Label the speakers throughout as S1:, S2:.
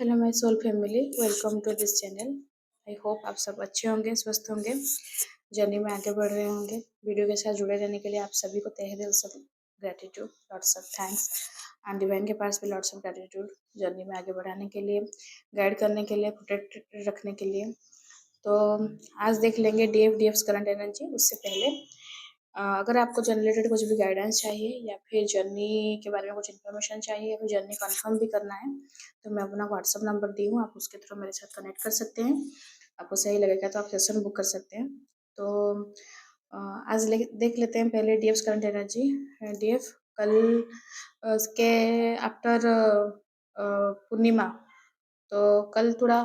S1: Hello my soul family, welcome to this channel. I hope आप सब अच्छे होंगे, स्वस्थ होंगे, जर्नी में आगे बढ़ रहे होंगे। वीडियो के साथ जुड़े रहने के लिए आप सभी को तहे दिल से gratitude, lots of thanks and divine के पास भी लॉट्स ऑफ ग्रेटिट्यूड, जर्नी में आगे बढ़ाने के लिए, गाइड करने के लिए, प्रोटेक्ट रखने के लिए। तो आज देख लेंगे डीएफ करंट एनर्जी। उससे पहले अगर आपको जर्नी रिलेटेड कुछ भी गाइडेंस चाहिए या फिर जर्नी के बारे में कुछ इन्फॉर्मेशन चाहिए या फिर जर्नी कंफर्म भी करना है, तो मैं अपना व्हाट्सअप नंबर दी हूँ, आप उसके थ्रू मेरे साथ कनेक्ट कर सकते हैं। आपको सही लगेगा तो आप सेशन बुक कर सकते हैं। तो आज देख लेते हैं पहले डीएफ करंट एनर्जी। डीएफ कल के आफ्टर पूर्णिमा, तो कल थोड़ा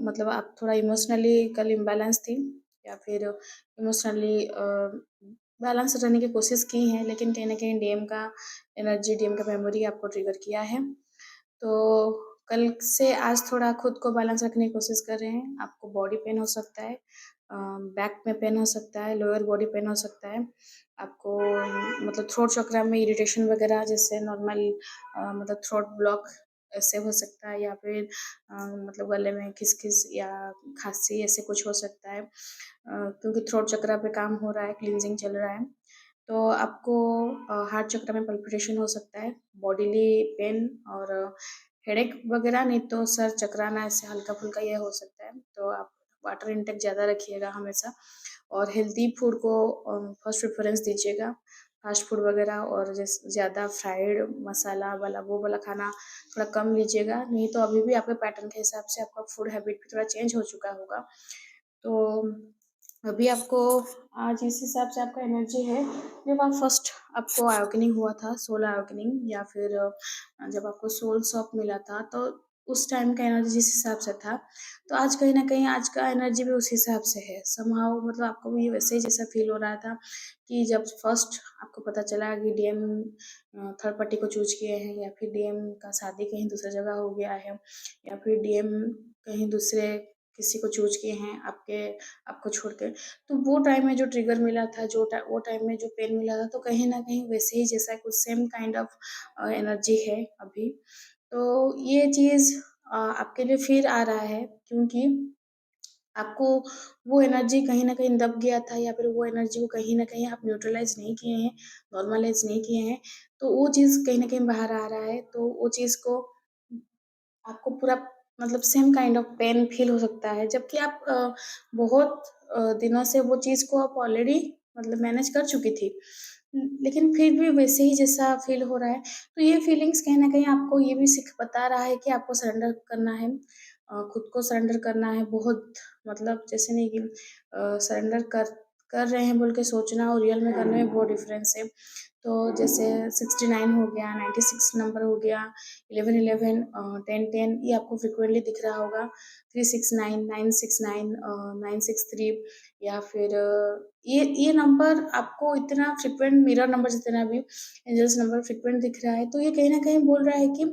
S1: मतलब आप थोड़ा इमोशनली कल इम्बैलेंस थी या फिर इमोशनली बैलेंस रहने की कोशिश की है, लेकिन कहीं ना कहीं डीएम का एनर्जी, डीएम का मेमोरी आपको ट्रिगर किया है। तो कल से आज थोड़ा खुद को बैलेंस रखने की कोशिश कर रहे हैं। आपको बॉडी पेन हो सकता है, बैक में पेन हो सकता है, लोअर बॉडी पेन हो सकता है आपको, मतलब थ्रोट चक्रा में इरिटेशन वगैरह, जैसे नॉर्मल मतलब थ्रोट ब्लॉक ऐसे हो सकता है, या फिर मतलब गले में खिसखिस या खांसी ऐसे कुछ हो सकता है, क्योंकि थ्रोट चक्रा पे काम हो रहा है, क्लींजिंग चल रहा है। तो आपको हार्ट चक्र में पल्पिटेशन हो सकता है, बॉडीली पेन और हेडेक वगैरह, नहीं तो सर चकराना, ऐसे हल्का फुल्का ये हो सकता है। तो आप वाटर इंटेक ज़्यादा रखिएगा हमेशा, और हेल्दी फूड को फर्स्ट प्रेफरेंस दीजिएगा। फास्ट फूड वगैरह और जैसे ज़्यादा फ्राइड मसाला वाला वो वाला खाना थोड़ा कम लीजिएगा, नहीं तो अभी भी आपके पैटर्न के हिसाब से आपका फूड हैबिट भी थोड़ा चेंज हो चुका होगा। तो अभी आपको आज इस हिसाब से आपका एनर्जी है। जब आप फर्स्ट आपको अवेकनिंग हुआ था, सोल अवेकनिंग, या फिर जब आपको सोल सॉप मिला था, तो उस टाइम का एनर्जी जिस हिसाब से था, तो आज कहीं ना कहीं आज का एनर्जी भी उस हिसाब से है। समहाउ मतलब आपको भी वैसे ही जैसा फील हो रहा था कि जब फर्स्ट आपको पता चला कि डीएम थर्ड पार्टी को चूज किए हैं, या फिर डीएम का शादी कहीं दूसरी जगह हो गया है, या फिर डीएम कहीं दूसरे किसी को चूज किए हैं आपको छोड़ के। तो वो टाइम में जो ट्रिगर मिला था, वो टाइम में जो पेन मिला था, तो कहीं ना कहीं वैसे ही जैसा कुछ सेम काइंड ऑफ एनर्जी है अभी। तो ये चीज़ आपके लिए फिर आ रहा है, क्योंकि आपको वो एनर्जी कहीं न कहीं दब गया था, या फिर वो एनर्जी को कहीं न कहीं आप न्यूट्रलाइज़ नहीं किए हैं, नॉर्मलाइज़ नहीं किए हैं, तो वो चीज़ कहीं न कहीं बाहर आ रहा है। तो वो चीज़ को आपको पूरा मतलब same kind of pain feel हो सकता है, जबकि आप बहुत दिनों से वो चीज़ को आप ऑलरेडी मतलब मैनेज कर चुकी थी। लेकिन फिर भी वैसे ही जैसा फील हो रहा है, तो ये फीलिंग्स कहीं न कहीं आपको ये भी सीख बता रहा है कि आपको सरेंडर करना है, खुद को सरेंडर करना है बहुत, मतलब जैसे नहीं कि सरेंडर कर रहे हैं बोल के सोचना और रियल में करने में बहुत डिफरेंस है। तो जैसे 69 हो गया, 96 नंबर हो गया, 1111, 1010, ये आपको फ्रिक्वेंटली दिख रहा होगा। 369, 969, 963, या फिर ये नंबर आपको इतना फ्रिक्वेंट, मिरर नंबर जितना भी एंजल्स नंबर फ्रिक्वेंट दिख रहा है, तो ये कहीं ना कहीं बोल रहा है कि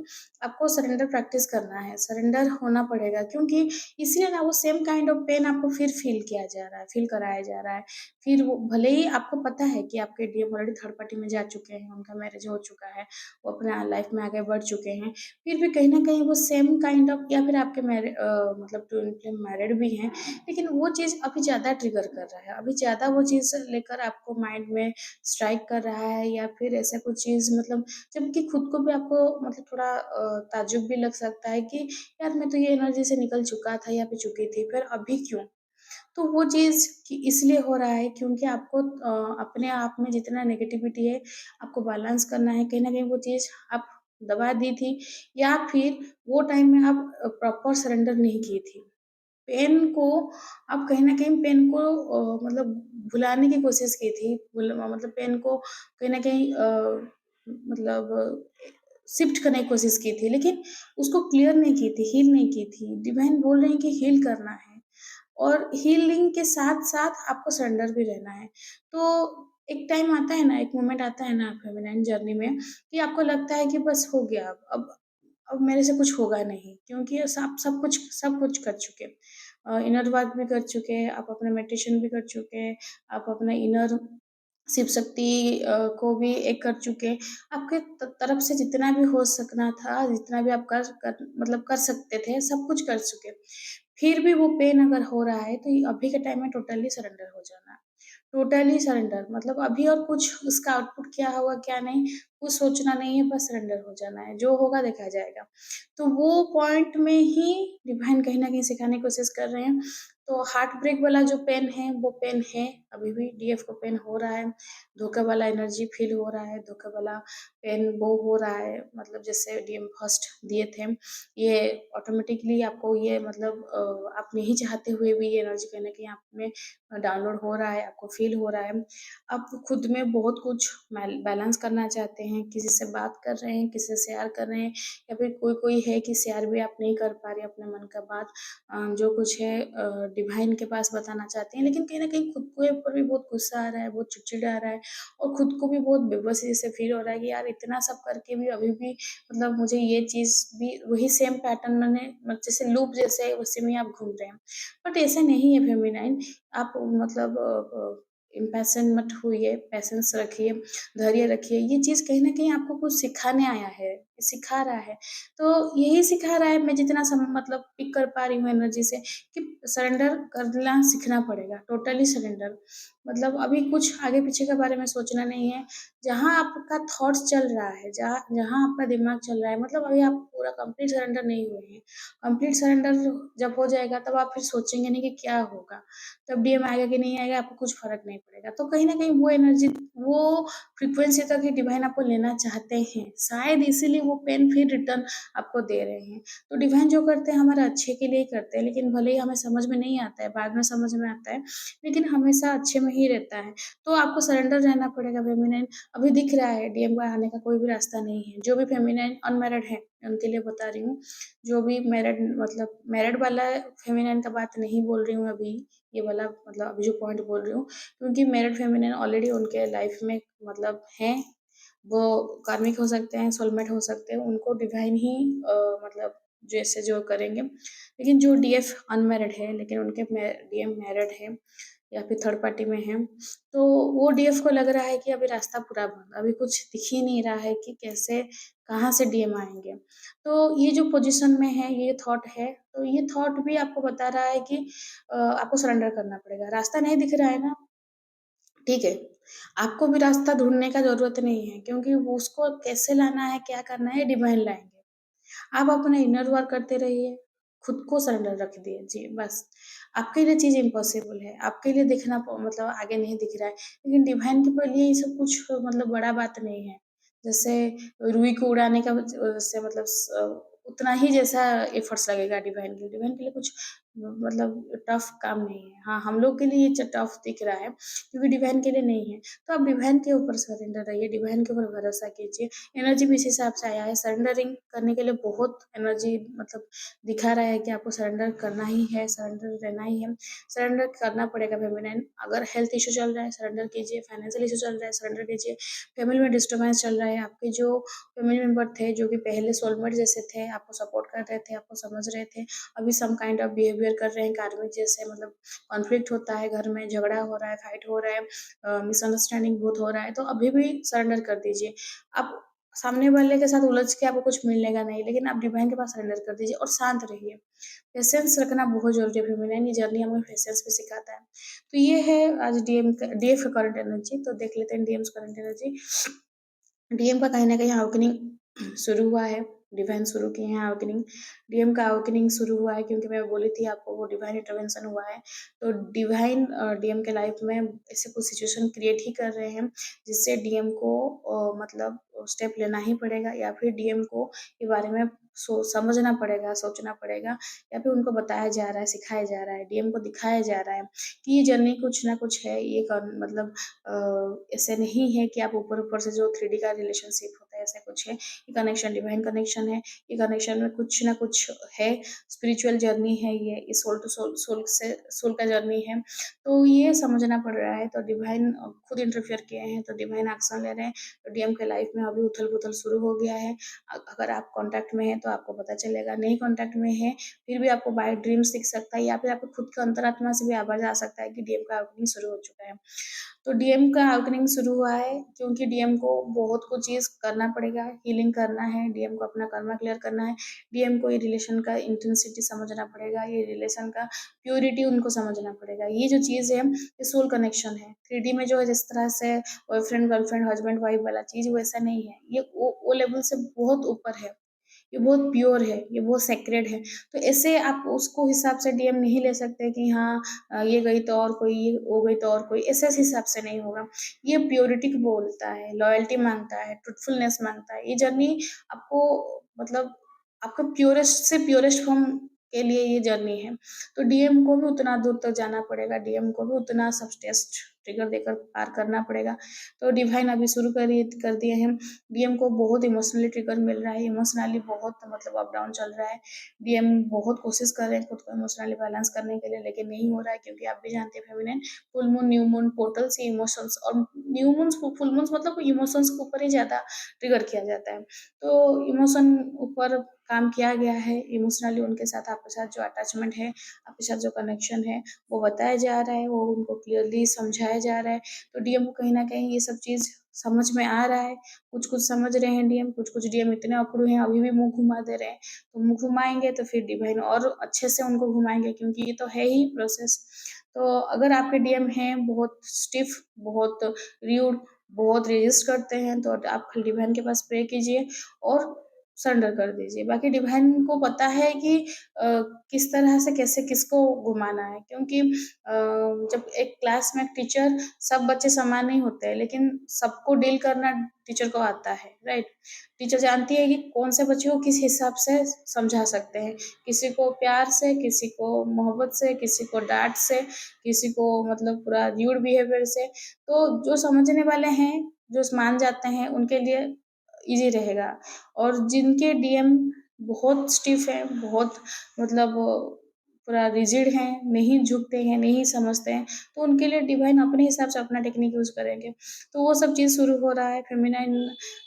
S1: आपको सरेंडर प्रैक्टिस करना है, सरेंडर होना पड़ेगा, क्योंकि इसलिए ना वो सेम काइंड ऑफ पेन आपको फिर फील किया जा रहा है, फील कराया जा रहा है। फिर वो भले ही आपको पता है कि आपके डीएम ऑलरेडी थर्ड पार्टी में जा चुके हैं, उनका मैरिज हो चुका है, वो अपना लाइफ में आगे बढ़ चुके हैं, फिर भी कहीं न कहीं वो सेम काइंड ऑफ, या फिर आपके मतलब ट्विन फ्लेम मैरिड भी हैं, लेकिन वो चीज़ अभी ज़्यादा ट्रिगर कर रहा है, अभी ज़्यादा वो चीज़ लेकर आपको माइंड में स्ट्राइक कर रहा है, या फिर ऐसा कुछ चीज़ मतलब, जबकि खुद को भी आपको मतलब थोड़ा ताज्जुब भी लग सकता है कि यार मैं तो ये एनर्जी से निकल चुका था या फिर चुकी थी, फिर अभी क्यों? तो वो चीज़ कि इसलिए हो रहा है क्योंकि आपको अपने आप में जितना नेगेटिविटी है, आपको बैलेंस करना है। कहीं न कहीं वो चीज़ आप दबा दी थी, या फिर वो टाइम में आप प्रॉपर सरेंडर नहीं की थी। पेन को आप कहीं न कहीं पेन को मतलब भुलाने की कोशिश की थी। मतलब पेन को कहीं न कहीं मतलब शिफ्ट करने की कोशिश की थी, लेकिन उसको क्लियर नहीं की थी, हील नहीं की थी। डिवाइन बोल रहे हैं कि हील करना है, और हीलिंग के साथ-साथ आपको सरेंडर भी रहना है। तो एक टाइम आता है ना, एक मोमेंट आता है ना फेमिनाइन जर्नी में, कि आपको लगता है कि बस हो गया, अब मेरे से कुछ होगा नहीं, क्योंकि सब कुछ कर चुके। इनर वर्क भी कर चुके, आप अपना मेडिटेशन भी कर चुके, आप अपना इनर शिव शक्ति को भी एक कर चुके। आपके तरफ से जितना भी हो सकना था, जितना भी आप मतलब कर सकते थे, सब कुछ कर चुके। फिर भी वो पेन अगर हो रहा है, तो ये अभी के टाइम में टोटली सरेंडर हो जाना। टोटली सरेंडर मतलब अभी और कुछ उसका आउटपुट क्या होगा, क्या नहीं, कुछ सोचना नहीं है, बस सरेंडर हो जाना है। जो होगा देखा जाएगा। तो वो पॉइंट में ही डिवाइन कहीं न कहीं सिखाने की कोशिश कर रहे हैं। तो हार्ट ब्रेक वाला जो पेन है, वो पेन है, अभी भी डीएफ को पेन हो रहा है। धोखे वाला एनर्जी फ़ील हो रहा है, धोखे वाला पेन वो हो रहा है, मतलब जैसे डीएम फर्स्ट दिए थे, ये ऑटोमेटिकली आपको ये मतलब आप नहीं चाहते हुए भी ये एनर्जी कहीं न कहीं आप में डाउनलोड हो रहा है, आपको फ़ील हो रहा है। आप खुद में बहुत कुछ बैलेंस करना चाहते हैं, किसी से बात कर रहे हैं, किसी से शेयर कर रहे हैं, या फिर कोई-कोई है कि शेयर भी आप नहीं कर पा रहे अपने मन का बात। जो कुछ है डिवाइन के पास बताना चाहते हैं, लेकिन कहीं न कहीं खुद के ऊपर भी बहुत गुस्सा आ रहा है, बहुत चिड़चिड़ा आ रहा है, और खुद को भी बहुत बेबसी जैसे फ़ील हो रहा है कि यार इतना सब करके भी अभी भी मतलब मुझे ये चीज़ भी वही सेम पैटर्न मैंने जैसे लूप जैसे है, उसी में आप घूम रहे हैं। बट ऐसा नहीं है फेमिनाइन, आप मतलब इम्पैशन मत होइए, पैशेंस रखिए, धैर्य रखिए। ये चीज़ कहीं न कहीं आपको कुछ सिखाने आया है, सिखा रहा है। तो यही सिखा रहा है, मैं जितना मतलब पिक कर पा रही हूँ एनर्जी से, कि सरेंडर करना सीखना पड़ेगा, टोटली सरेंडर। मतलब अभी कुछ आगे-पीछे के बारे में सोचना नहीं है। जहाँ आपका थॉट्स चल रहा है, जहाँ जहाँ आपका दिमाग चल रहा है, मतलब अभी आप पूरा कंप्लीट सरेंडर नहीं हुए हैं। कंप्लीट सरेंडर जब हो जाएगा, तब आप फिर सोचेंगे नहीं कि क्या होगा? तब डीएम आएगा कि नहीं आएगा, आपको कुछ फ़र्क नहीं पड़ेगा। तो कहीं न कहीं वो एनर्जी, वो फ्रीक्वेंसी तक ही डिवाइन आपको लेना चाहते हैं। शायद इसीलिए वो पेन फिर रिटर्न आपको दे रहे हैं। तो डिवाइन जो करते हैं हमारे अच्छे के लिए ही करते हैं, लेकिन भले ही हमें समझ में नहीं आता है, बाद में समझ में आता है, लेकिन हमेशा अच्छे में ही रहता है। तो आपको सरेंडर रहना पड़ेगा फेमिनाइन। अभी दिख रहा है डीएम का आने का कोई भी रास्ता नहीं है। जो भी फेमिनाइन अनमैरिड है, उनके लिए बता रही हूँ। जो भी मैरिड मतलब मैरिड वाला फेमिनाइन का बात नहीं बोल रही हूँ अभी, ये वाला मतलब अभी जो पॉइंट बोल रही हूँ, क्योंकि मैरिड फेमिनिन ऑलरेडी उनके लाइफ में मतलब हैं, वो कार्मिक हो सकते हैं, सोलमेट हो सकते हैं, उनको डिवाइन ही मतलब जैसे जो करेंगे। लेकिन जो डीएफ अनमैरिड है, लेकिन उनके डीएम मैरिड है या फिर थर्ड पार्टी में है, तो वो डीएफ को लग रहा है कि अभी रास्ता पूरा बंद, अभी कुछ दिख ही नहीं रहा है कि कैसे, कहाँ से डीएम आएँगे। तो ये जो पोज़ीशन में है, ये थॉट है, तो ये थॉट भी आपको बता रहा है कि आपको सरेंडर करना पड़ेगा। रास्ता नहीं दिख रहा है ना, ठीक है। आपको भी रास्ता ढूँढने का ज़रूरत नहीं है, क्योंकि वो उसको कैसे लाना है, क्या करना है, डिवाइन लाएँगे। आप अपना इनर वर्क करते रहिए, खुद को सरेंडर रख दीजिए बस। आपके लिए चीज़ इम्पॉसिबल है, आपके लिए दिखना मतलब आगे नहीं दिख रहा है, लेकिन डिवाइन के लिए ये सब कुछ मतलब बड़ा बात नहीं है। जैसे रुई को उड़ाने का से मतलब उतना ही जैसा एफर्ट्स लगेगा डिवाइन के लिए कुछ मतलब टफ काम नहीं है। हाँ, हम लोग के लिए ये टफ दिख रहा है, क्योंकि डिवाइन के लिए नहीं है। तो आप डिवाइन के ऊपर सरेंडर रहिए, डिवाइन के ऊपर भरोसा कीजिए। एनर्जी भी इस हिसाब से आया है, सरेंडरिंग करने के लिए बहुत एनर्जी मतलब दिखा रहा है कि आपको सरेंडर करना ही है, सरेंडर रहना ही है। सरेंडर करना पड़ेगा फेमिनिन। अगर हेल्थ इश्यू चल रहा है, सरेंडर कीजिए, फाइनेंशियल इश्यू चल रहा है, सरेंडर कीजिए, फैमिली में डिस्टर्बेंस चल रहा है, आपके जो फैमिली मेंबर थे, जो कि पहले सोलमेट जैसे थे, आपको सपोर्ट कर रहे थे, आपको समझ रहे थे, अभी सम काइंड ऑफ बिहेवियर कर रहे हैं कार्मिक जैसे, मतलब कॉन्फ्लिक्ट होता है घर में, झगड़ा हो रहा है, फाइट हो रहा है, मिसअंडरस्टैंडिंग बहुत हो रहा है, तो अभी भी सरेंडर कर दीजिए। आप सामने वाले के साथ उलझ के आपको कुछ मिलेगा नहीं, लेकिन आप डिवाइन के पास सरेंडर कर दीजिए और शांत रहिए। पेशेंस रखना बहुत ज़रूरी है फेमिनिन, ये जर्नी हमें पेशेंस भी सिखाता है। तो ये है आज डीएफ का करंट एनर्जी। तो देख लेते हैं डीएम्स करंट एनर्जी। डीएम का कहीं न कहीं अवेकनिंग शुरू हुआ है, डिवाइन शुरू किए हैं अवेकनिंग। डीएम का अवेकनिंग शुरू हुआ है, क्योंकि मैं बोली थी आपको वो डिवाइन इंटरवेंशन हुआ है। तो डिवाइन डीएम के लाइफ में ऐसे कुछ सिचुएशन क्रिएट ही कर रहे हैं, जिससे डीएम को मतलब स्टेप लेना ही पड़ेगा, या फिर डीएम को के बारे में समझना पड़ेगा, सोचना पड़ेगा, या फिर उनको बताया जा रहा है, सिखाया जा रहा है, डीएम को दिखाया जा रहा है कि ये जर्नी कुछ ना कुछ है, ये मतलब ऐसे नहीं है कि आप ऊपर-ऊपर से जो 3D का रिलेशनशिप होता है, ऐसा कुछ है, ये कनेक्शन डिवाइन कनेक्शन है, ये कनेक्शन में कुछ ना कुछ है, स्पिरिचुअल जर्नी है ये सोल टू सोल, सोल से सोल का जर्नी है। तो ये समझना पड़ रहा है, तो डिवाइन खुद इंटरफेयर किए हैं, तो डिवाइन एक्शन ले रहे हैं। तो डीएम के लाइफ में अभी उथल-पुथल शुरू हो गया है। अगर आप कॉन्टैक्ट में हैं तो आपको पता चलेगा, नहीं कॉन्टैक्ट में है फिर भी आपको बाय ड्रीम्स दिख सकता है, या फिर आपको खुद के अंतरात्मा से भी आवाज़ आ सकता है कि डीएम का अवनिंग शुरू हो चुका है। तो डीएम का अवनिंग शुरू हुआ है क्योंकि डीएम को बहुत कुछ चीज़ करना पड़ेगा, हीलिंग करना है, डीएम को अपना कर्मा क्लियर करना है, डीएम को ये रिलेशन का इंटेंसिटी समझना पड़ेगा, ये रिलेशन का प्योरिटी उनको समझना पड़ेगा। ये जो चीज़ है, ये सोल कनेक्शन है। 3D में जो है जिस तरह से बॉयफ्रेंड, गर्लफ्रेंड, हस्बैंड, वाइफ वाला चीज़ वैसा नहीं है। ये वो लेवल से बहुत ऊपर है। ये बहुत प्योर है, ये बहुत सेक्रेड है। तो ऐसे आप उसको हिसाब से डीएम नहीं ले सकते कि हाँ ये गई तो और कोई, ये वो गई तो और कोई, ऐसे हिसाब से नहीं होगा। ये प्योरिटी को बोलता है, लॉयल्टी माँगता है, ट्रुथफुलनेस माँगता है। ये जर्नी आपको मतलब आपको प्योरेस्ट से प्योरेस्ट फॉर्म के लिए ये जर्नी है। तो डीएम को भी उतना दूर तक जाना पड़ेगा, डीएम को भी उतना सब टेस्ट ट्रिगर देकर पार करना पड़ेगा। तो डिवाइन अभी शुरू कर दिए हैं। डीएम को बहुत इमोशनली ट्रिगर मिल रहा है, इमोशनली बहुत मतलब अप डाउन चल रहा है। डीएम बहुत कोशिश कर रहे हैं खुद को इमोशनली बैलेंस करने के लिए, लेकिन नहीं हो रहा है क्योंकि आप भी जानते हैं feminine full moon, new moon portals, ये इमोशंस और न्यू मून्स, फुल मून्स मतलब इमोशंस के ऊपर ही ज़्यादा ट्रिगर किया जाता है। तो इमोशन ऊपर काम किया गया है, इमोशनली उनके साथ, आपके साथ जो अटैचमेंट है, आपके साथ जो कनेक्शन है, वो बताया जा रहा है, वो उनको क्लियरली समझाया जा रहा है। तो डीएम को कहीं न कहीं ये सब चीज़ समझ में आ रहा है। कुछ-कुछ समझ रहे हैं डीएम, कुछ-कुछ डीएम इतने अकड़ू हैं, अभी भी मुँह घुमा दे रहे हैं। तो मुँह घुमाएँगे तो फिर डिवाइन और अच्छे से उनको घुमाएँगे क्योंकि ये तो है ही प्रोसेस। तो अगर आपके डीएम हैं बहुत स्टिफ, बहुत र्यूड, बहुत रेज़िस्ट करते हैं, तो आप खाली डिवाइन के पास प्रे कीजिए और सरेंडर कर दीजिए। बाकी डिवाइन को पता है कि किस तरह से कैसे किसको घुमाना है, क्योंकि जब एक क्लास में टीचर, सब बच्चे समान नहीं होते हैं, लेकिन सबको डील करना टीचर को आता है, राइट? टीचर जानती है कि कौन से बच्चे को किस हिसाब से समझा सकते हैं। किसी को प्यार से, किसी को मोहब्बत से, किसी को डाँट से, किसी को मतलब पूरा र्यूड बिहेवियर से। तो जो समझने वाले हैं, जो मान जाते हैं, उनके लिए ईज़ी रहेगा। और जिनके डीएम बहुत स्टिफ हैं, बहुत मतलब पूरा रिजिड हैं, नहीं झुकते हैं, नहीं समझते हैं, तो उनके लिए डिवाइन अपने हिसाब से अपना टेक्निक यूज़ करेंगे। तो वो सब चीज़ शुरू हो रहा है। फेमिनाइन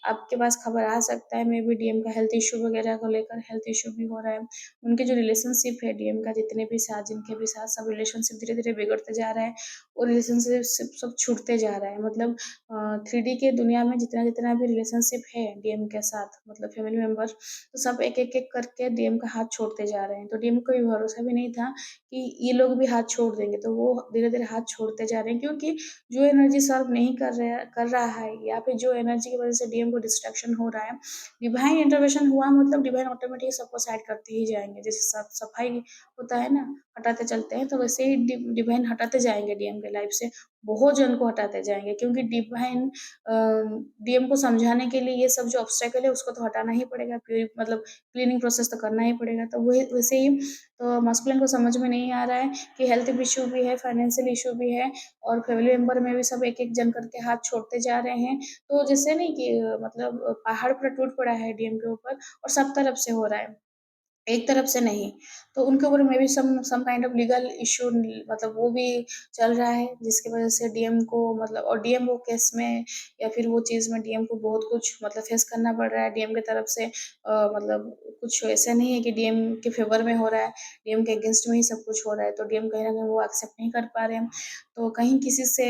S1: आपके पास खबर आ सकता है, मे बी डीएम का हेल्थ इश्यू वगैरह को लेकर हेल्थ इश्यू भी हो रहा है। उनके जो रिलेशनशिप है डीएम का, जितने भी साथ, जिनके भी साथ, सब रिलेशनशिप धीरे-धीरे बिगड़ते जा रहा है और रिलेशनशिप सब छूटते जा रहा है। मतलब 3D के दुनिया में जितना-जितना भी रिलेशनशिप है डीएम के साथ, मतलब फैमिली मेंबर, तो सब एक-एक करके डीएम का हाथ छोड़ते जा रहे हैं। तो डीएम को ये भरोसा भी नहीं था कि ये लोग भी हाथ छोड़ देंगे, तो वो धीरे-धीरे हाथ छोड़ते जा रहे हैं क्योंकि जो एनर्जी सर्व नहीं कर रहा है, या फिर जो एनर्जी की वज़ह से डीएम को डिस्ट्रैक्शन हो रहा है, डिवाइन इंटरवेंशन हुआ मतलब डिवाइन ऑटोमेटिक सबको साइड करते ही जाएँगे। जैसे सफाई होता है ना, हटाते चलते हैं, तो वैसे ही डिवाइन हटाते जाएँगे डीएम के लाइफ से, बहुत जन को हटाते जाएँगे क्योंकि डिवाइन डीएम को समझाने के लिए ये सब जो ऑब्स्टेकल है उसको तो हटाना ही पड़ेगा, मतलब क्लीनिंग प्रोसेस तो करना ही पड़ेगा। तो वही वैसे ही तो मस्कुलिन को समझ में नहीं आ रहा है कि हेल्थ इश्यू भी है, फाइनेंशियल इश्यू भी है और फैमिली मेंबर में भी सब एक-एक जन करके हाथ छोड़ते जा रहे हैं। तो जैसे नहीं कि मतलब पहाड़ पूरा टूट पड़ा है डीएम के ऊपर और सब तरफ से हो रहा है। एक तरफ से नहीं, तो उनके ऊपर may be some kind of legal issue, मतलब वो भी चल रहा है जिसकी वज़ह से डीएम को मतलब, और डीएम वो केस में या फिर वो चीज़ में डीएम को बहुत कुछ मतलब फेस करना पड़ रहा है डीएम की तरफ से। मतलब कुछ ऐसा नहीं है कि डीएम के फ़ेवर में हो रहा है, डीएम के अगेंस्ट में ही सब कुछ हो रहा है, तो डीएम कहीं न कहीं वो एक्सेप्ट नहीं कर पा रहे हैं। तो कहीं किसी से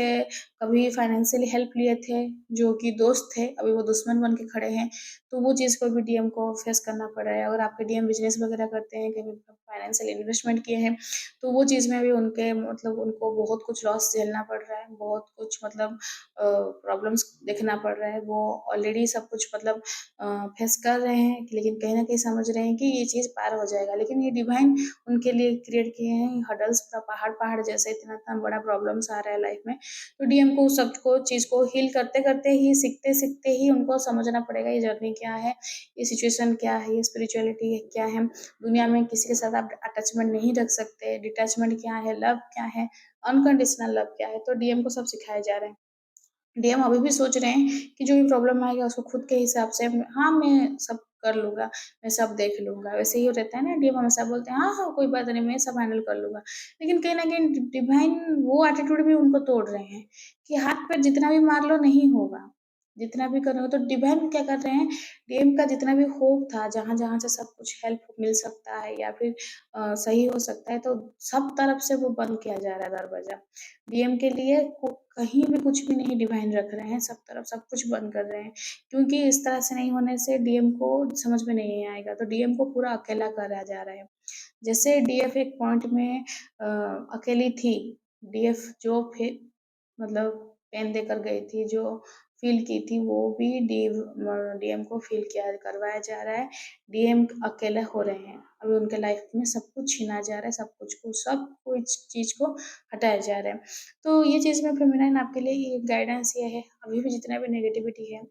S1: कभी फाइनेंशियली हेल्प लिए थे, जो कि दोस्त थे, अभी वो दुश्मन बन के खड़े हैं। तो वो चीज़ को भी डीएम को फेस करना पड़ रहा है। अगर आपके डीएम बिज़नेस वगैरह करते हैं, कभी फाइनेंशियल इन्वेस्टमेंट किए हैं, तो वो चीज़ में भी उनके मतलब उनको बहुत कुछ लॉस झेलना पड़ रहा है, बहुत कुछ मतलब प्रॉब्लम्स देखना पड़ रहा है। वो ऑलरेडी सब कुछ मतलब फेस कर रहे हैं, लेकिन कहीं न कहीं समझ रहे हैं कि ये चीज़ पार हो जाएगा। लेकिन ये डिवाइन उनके लिए क्रिएट किए हैं हर्डल्स, पूरा पहाड़-पहाड़ जैसे इतना-इतना बड़ा प्रॉब्लम्स आ रहा है लाइफ में। तो डीएम को सबको चीज़ को हील करते-करते ही, सीखते-सीखते ही उनको समझना पड़ेगा ये जर्नी क्या है, ये सिचुएशन क्या है, ये स्पिरिचुअलिटी क्या है। दुनिया में किसी के साथ आप अटैचमेंट नहीं रख सकते, डिटैचमेंट क्या है, लव क्या है, अनकंडीशनल लव क्या है, तो डीएम को सब सिखाए जा रहे हैं। डीएम अभी भी सोच रहे हैं कि जो भी प्रॉब्लम आएगा उसको खुद के हिसाब से हाँ, मैं सब कर लूँगा, मैं सब देख लूँगा। वैसे ही रहता है ना, डीएम हमेशा बोलते हैं, "हाँ, हाँ, कोई बात नहीं, मैं सब हैंडल कर लूँगा।" लेकिन कहीं न कहीं डिवाइन वो एटीट्यूड भी उनको तोड़ रहे हैं कि हाथ-पैर जितना भी मार लो नहीं होगा, जितना भी करो तो डिवाइन क्या कर रहे हैं, डीएम का जितना भी होप था, जहाँ-जहाँ से सब कुछ हेल्प मिल सकता है या फिर सही हो सकता है, तो सब तरफ से वो बंद किया जा रहा है दरवाज़ा। डीएम के लिए कहीं भी कुछ भी नहीं डिवाइन रख रहे हैं, सब तरफ सब कुछ बंद कर रहे हैं। क्योंकि इस तरह से नहीं होने से डीएम को समझ में नहीं आएगा, तो डीएम को पूरा अकेला करा जा रहा है। जैसे डीएफ एक पॉइंट में अकेली थी, डीएफ जो मतलब पेन देकर गई थी, जो फ़ील की थी, वो भी डीएम को फ़ील किया करवाया जा रहा है। डीएम अकेले हो रहे हैं। अभी उनके लाइफ़ में सब कुछ छीना जा रहा है, सब कुछ चीज़ को हटाया जा रहा है। तो ये चीज़ में फेमिनाइन आपके लिए ये गाइडेंस ये है, अभी भी जितना भी नेगेटिविटी है,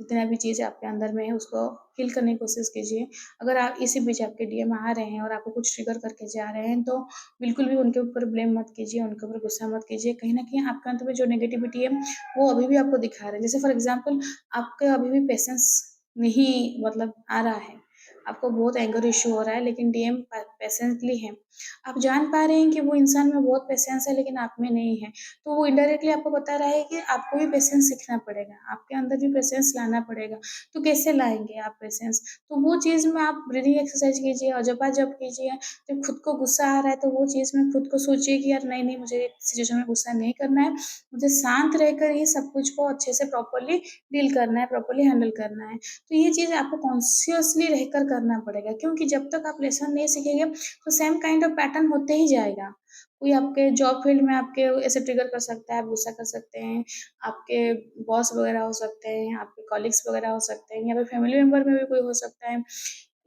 S1: जितना भी चीज़ आपके अंदर में है, उसको हील करने की कोशिश कीजिए। अगर आप इसी बीच आपके डीएम आ रहे हैं और आपको कुछ ट्रिगर करके जा रहे हैं, तो बिल्कुल भी उनके ऊपर ब्लेम मत कीजिए, उनके ऊपर गुस्सा मत कीजिए। कहीं न कहीं आपके अंदर में जो नेगेटिविटी है, वो अभी भी आपको दिखा रहे हैं। जैसे फॉर एग्ज़ाम्पल आपका अभी भी पेशेंस नहीं मतलब आ रहा है, आपको बहुत एंगर इश्यू हो रहा है, लेकिन डीएम पेशेंटली हैं। आप जान पा रहे हैं कि वो इंसान में बहुत पेशेंस है, लेकिन आप में नहीं है। तो वो इनडायरेक्टली आपको बता रहा है कि आपको भी पेशेंस सीखना पड़ेगा, आपके अंदर भी पेशेंस लाना पड़ेगा। तो कैसे लाएँगे आप पेशेंस? तो वो चीज़ में आप ब्रीथिंग एक्सरसाइज कीजिए और जपा-जप कीजिए। जब खुद को गुस्सा आ रहा है, तो वो चीज़ में खुद को सोचिए कि यार नहीं, नहीं मुझे इस सिचुएशन में गुस्सा नहीं करना है। मुझे शांत रहकर ही सब कुछ को अच्छे से प्रॉपर्ली डील करना है, प्रॉपर्ली हैंडल करना है। तो ये चीज़ आपको कॉन्शियसली रहकर करना पड़ेगा, क्योंकि जब तक आप लेसन नहीं सीखेंगे, तो सेम काइंड ऑफ पैटर्न होते ही जाएगा। कोई आपके जॉब फील्ड में आपके ऐसे ट्रिगर कर सकता है, आप गुस्सा कर सकते हैं, आपके बॉस वगैरह हो सकते हैं, आपके कॉलीग्स वगैरह हो सकते हैं या फिर फैमिली मेंबर में भी कोई हो सकता है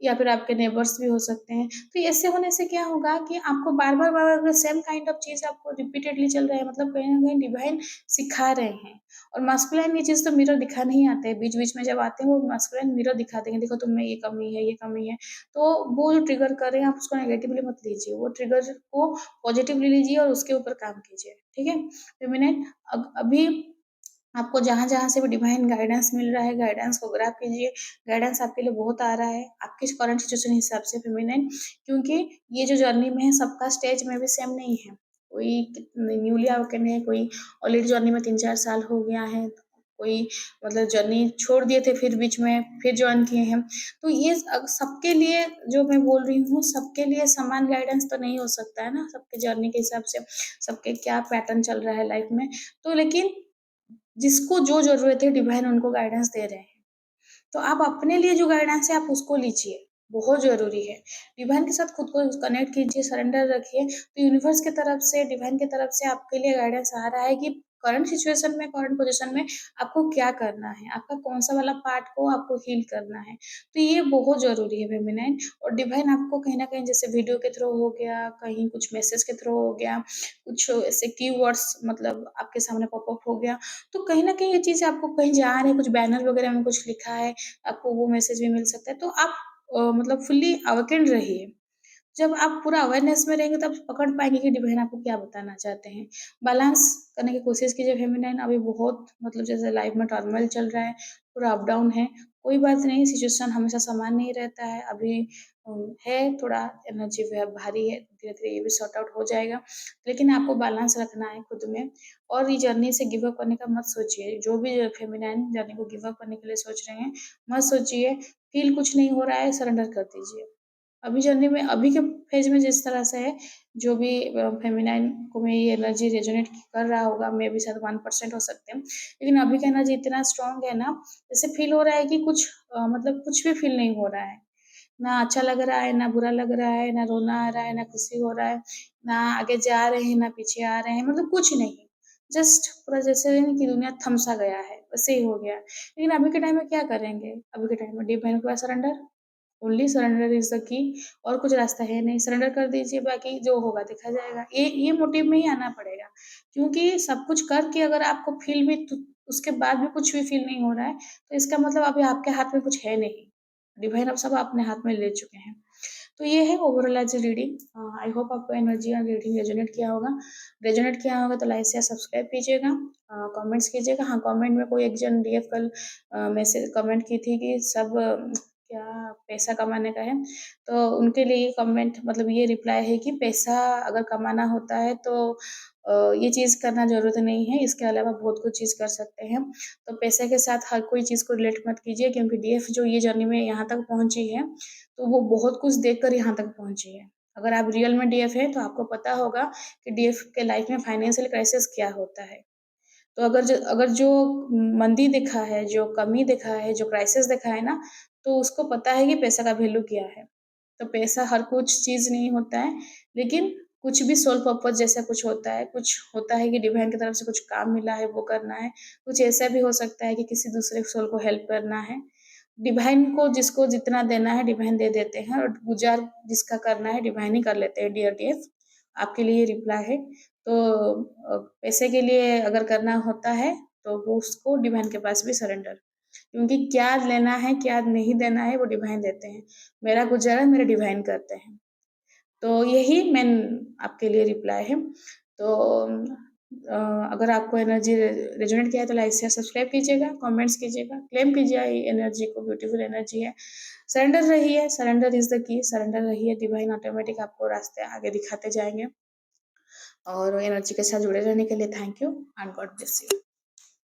S1: या फिर आपके नेबर्स भी हो सकते हैं। तो ऐसे होने से क्या होगा कि आपको बार-बार, बार-बार सेम काइंड ऑफ चीज़ आपको रिपीटेडली चल रहा है, मतलब कहीं न कहीं डिवाइन सिखा रहे हैं। और मास्कुलाइन ये चीज़ तो मिरर दिखाने ही आते हैं, बीच-बीच में जब आते हैं वो मास्कुलाइन मिरर दिखा देंगे, देखो तुम में ये कमी है, ये कमी है। तो वो जो ट्रिगर कर रहे हैं आप उसको नेगेटिवली मत लीजिए, वो ट्रिगर को पॉजिटिवली लीजिए और उसके ऊपर काम कीजिए, ठीक है? फेमिनिन अभी आपको जहाँ-जहाँ से भी डिवाइन गाइडेंस मिल रहा है, गाइडेंस को ग्रैब कीजिए। गाइडेंस आपके लिए बहुत आ रहा है, आपकी करंट सिचुएशन के हिसाब से फेमिनिन, क्योंकि ये जो जर्नी में है सबका स्टेज में भी सेम नहीं है। कोई न्यूली अवेकन है, कोई ऑलरेडी जर्नी में 3-4 साल हो गया है, कोई मतलब जर्नी छोड़ दिए थे फिर बीच में फिर जॉइन किए हैं। तो ये सबके लिए जो मैं बोल रही हूँ, सबके लिए समान गाइडेंस तो नहीं हो सकता है ना, सबके जर्नी के हिसाब से, सबके क्या पैटर्न चल रहा है लाइफ में। तो लेकिन जिसको जो ज़रूरत है डिवाइन उनको गाइडेंस दे रहे हैं। तो आप अपने लिए जो गाइडेंस है आप उसको लीजिए, बहुत ज़रूरी है। डिवाइन के साथ खुद को कनेक्ट कीजिए, सरेंडर रखिए, तो यूनिवर्स की तरफ से, डिवाइन की तरफ से आपके लिए गाइडेंस आ रहा है कि करंट सिचुएशन में, करंट पोज़ीशन में आपको क्या करना है, आपका कौन-सा वाला पार्ट को आपको हील करना है। तो ये बहुत ज़रूरी है फेमिनाइन, और डिवाइन आपको कहीं न कहीं जैसे वीडियो के थ्रू हो गया, कहीं कुछ मैसेज के थ्रू हो गया, कुछ ऐसे कीवर्ड्स मतलब आपके सामने पॉप अप हो गया, तो कहीं न कहीं ये चीज़ आपको कहीं जा रहे हैं, कुछ बैनर वगैरह में कुछ लिखा है, आपको वो मैसेज भी मिल सकता है। तो आप मतलब फुल्ली अवेकेन्ड रहिए। जब आप पूरा अवेयरनेस में रहेंगे तब पकड़ पाएँगे कि डिवाइन आपको क्या बताना चाहते हैं। बैलेंस करने की कोशिश कीजिए फेमिनाइन, अभी बहुत मतलब जैसे लाइफ में टर्मोइल चल रहा है, पूरा अप डाउन है। कोई बात नहीं, सिचुएशन हमेशा समान नहीं रहता है। अभी है थोड़ा एनर्जी भारी है, धीरे-धीरे ये भी सॉर्ट आउट हो जाएगा। लेकिन आपको बैलेंस रखना है खुद में, और ये जर्नी से गिव अप करने का मत सोचिए। जो भी फेमिनाइन जर्नी को गिव अप करने के लिए सोच रहे हैं, मत सोचिए। फ़ील कुछ नहीं हो रहा है, सरेंडर कर दीजिए। अभी जर्नी में अभी के फ़ेज़ में जिस तरह से है, जो भी फ़ेमिनाइन को में ये एनर्जी रेज़ोनेट कर रहा होगा, मेबी शायद 1% हो सकते हैं। लेकिन अभी का एनर्जी इतना स्ट्रॉन्ग है ना, जैसे फ़ील हो रहा है कि कुछ मतलब कुछ भी फ़ील नहीं हो रहा है। ना अच्छा लग रहा है, ना बुरा लग रहा है, ना रोना आ रहा है, ना खुशी हो रहा है, ना आगे जा रहे हैं, ना पीछे आ रहे हैं, मतलब कुछ नहीं। जस्ट पूरा जैसे है ना कि दुनिया थम-सा गया है, वैसे ही हो गया है। लेकिन अभी के टाइम में क्या करेंगे? अभी के टाइम में डिवाइन के पास surrender, only surrender is the key, और कुछ रास्ता है नहीं। सरेंडर कर दीजिए, बाकी जो होगा देखा जाएगा। ये मोटिव में ही आना पड़ेगा, क्योंकि सब कुछ करके अगर आपको फ़ील भी उसके बाद भी कुछ भी फ़ील नहीं हो रहा है, तो इसका मतलब अभी आपके हाथ में कुछ है नहीं। डिवाइन अब सब अपने हाथ में ले चुके हैं। तो ये है overall age reading. I hope आपको एनर्जी और रीडिंग रेजोनेट किया होगा। रेजोनेट किया होगा तो लाइक शेयर सब्सक्राइब कीजिएगा, कमेंट्स कीजिएगा। हाँ, कमेंट में कोई एक जन डीएफ कल मैसेज कमेंट की थी कि सब क्या पैसा कमाने का है, तो उनके लिए कमेंट मतलब ये रिप्लाई है कि पैसा अगर कमाना होता है तो ये चीज़ करना ज़रूरत नहीं है, इसके अलावा बहुत कुछ चीज़ कर सकते हैं। तो पैसे के साथ हर कोई चीज़ को रिलेट मत कीजिए, क्योंकि डीएफ जो ये जर्नी में यहाँ तक पहुँची है तो वो बहुत कुछ देखकर यहाँ तक पहुँची है। अगर आप रियल में डीएफ हैं तो आपको पता होगा कि डीएफ के लाइफ में फाइनेंशियल क्राइसिस क्या होता है। तो अगर जो मंदी दिखा है, जो कमी दिखा है, जो क्राइसिस दिखा है ना, तो उसको पता है कि पैसा का वैल्यू क्या है। तो पैसा हर कुछ चीज़ नहीं होता है, लेकिन कुछ भी सोल पर्पस जैसा कुछ होता है, कुछ होता है कि डिवाइन की तरफ से कुछ काम मिला है वो करना है, कुछ ऐसा भी हो सकता है कि किसी दूसरे सोल को हेल्प करना है। डिवाइन को जिसको जितना देना है डिवाइन दे देते हैं, और गुज़ार जिसका करना है डिवाइन ही कर लेते हैं। डियर डीएफ, आपके लिए रिप्लाई है। तो पैसे के लिए अगर करना होता है तो वो उसको डिवाइन के पास भी सरेंडर, क्योंकि क्या लेना है क्या नहीं देना है वो डिवाइन देते हैं। मेरा गुजारा मेरे डिवाइन करते हैं। तो यही मेन आपके लिए रिप्लाई है। तो अगर आपको एनर्जी रेजोनेट किया है तो लाइक शेयर सब्सक्राइब कीजिएगा, कमेंट्स कीजिएगा, क्लेम कीजिए ये एनर्जी को, ब्यूटीफुल एनर्जी है। सरेंडर रहिए, surrender is the key, surrender रहिए, डिवाइन ऑटोमेटिक आपको रास्ते आगे दिखाते जाएंगे। और एनर्जी के साथ जुड़े रहने के लिए thank you and God bless you.